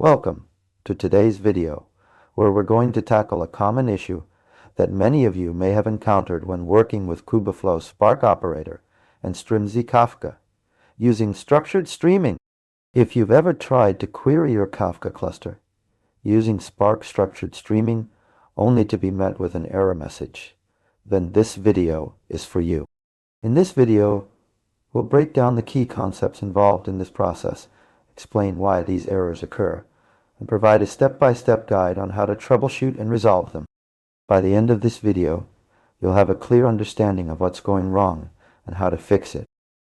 Welcome to today's video, where we're going to tackle a common issue that many of you may have encountered when working with Kubeflow Spark Operator and Strimzi Kafka using structured streaming. If you've ever tried to query your Kafka cluster using Spark structured streaming only to be met with an error message, then this video is for you. In this video, we'll break down the key concepts involved in this process, explain why these errors occur, and provide a step-by-step guide on how to troubleshoot and resolve them. By the end of this video, you'll have a clear understanding of what's going wrong and how to fix it.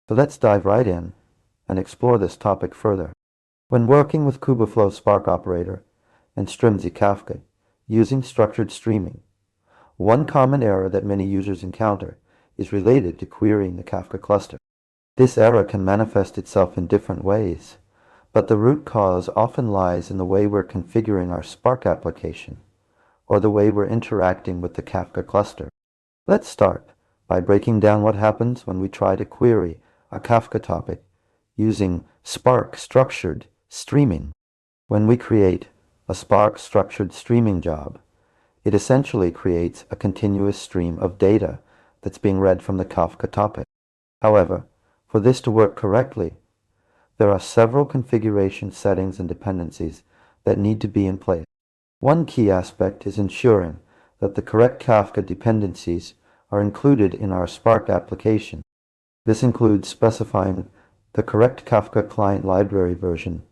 So let's dive right in and explore this topic further. When working with Kubeflow Spark Operator and Strimzi Kafka using structured streaming, one common error that many users encounter is related to querying the Kafka cluster. This error can manifest itself in different ways, but the root cause often lies in the way we're configuring our Spark application or the way we're interacting with the Kafka cluster. Let's start by breaking down what happens when we try to query a Kafka topic using Spark structured streaming. When we create a Spark structured streaming job, it essentially creates a continuous stream of data that's being read from the Kafka topic. However, for this to work correctly, there are several configuration settings and dependencies that need to be in place. One key aspect is ensuring that the correct Kafka dependencies are included in our Spark application. This includes specifying the correct Kafka client library version,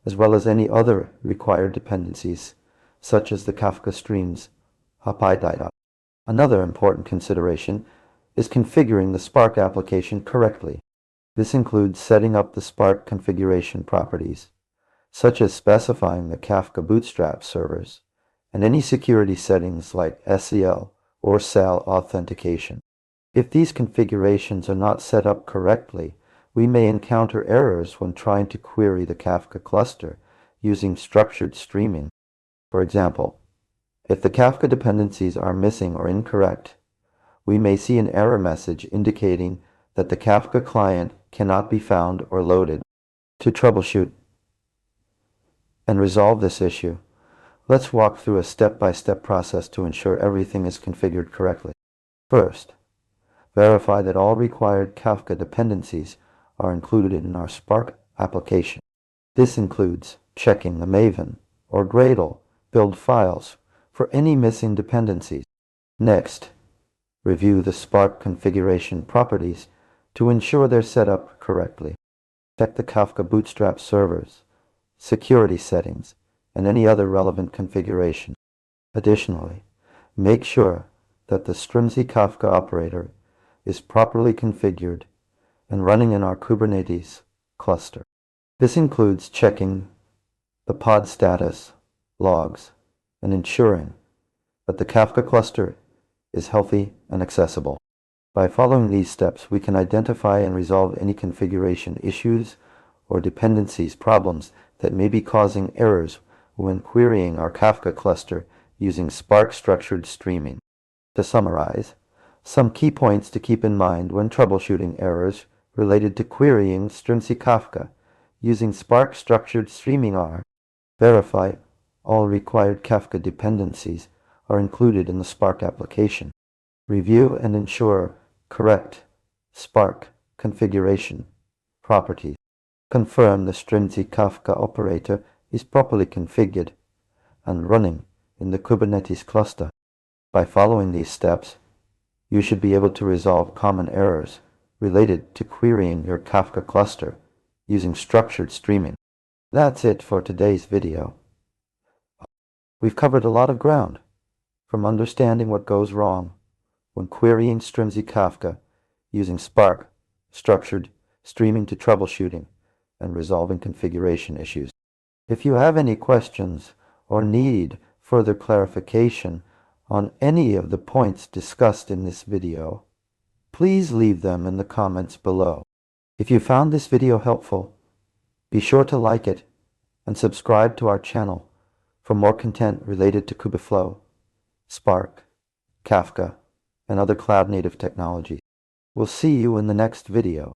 as well as any other required dependencies, such as the Kafka streams data. Another important consideration is configuring the Spark application correctly. This includes setting up the Spark configuration properties, such as specifying the Kafka Bootstrap servers and any security settings like SEL or SAL authentication. If these configurations are not set up correctly, we may encounter errors when trying to query the Kafka cluster using structured streaming. For example, if the Kafka dependencies are missing or incorrect, we may see an error message indicating that the Kafka client cannot be found or loaded. To troubleshoot and resolve this issue, let's walk through a step-by-step process to ensure everything is configured correctly. First, verify that all required Kafka dependencies are included in our Spark application. This includes checking the Maven or Gradle build files for any missing dependencies. Next, review the Spark configuration properties to ensure they're set up correctly. Check the Kafka Bootstrap servers, security settings, and any other relevant configuration. Additionally, make sure that the Strimzi Kafka operator is properly configured and running in our Kubernetes cluster. This includes checking the pod status logs and ensuring that the Kafka cluster is healthy and accessible. By following these steps, we can identify and resolve any configuration issues or dependencies problems that may be causing errors when querying our Kafka cluster using Spark structured streaming. To summarize, some key points to keep in mind when troubleshooting errors related to querying Strimzi Kafka using Spark structured streaming are: verify all required Kafka dependencies are included in the Spark application. Review and ensure correct Spark configuration properties. Confirm the Strimzi Kafka operator is properly configured and running in the Kubernetes cluster. By following these steps, you should be able to resolve common errors related to querying your Kafka cluster using structured streaming. That's it for today's video. We've covered a lot of ground, from understanding what goes wrong when querying Strimzi Kafka using Spark structured streaming to troubleshooting and resolving configuration issues. If you have any questions or need further clarification on any of the points discussed in this video, please leave them in the comments below. If you found this video helpful, be sure to like it and subscribe to our channel for more content related to Kubeflow, Spark, Kafka, and other cloud-native technologies. We'll see you in the next video.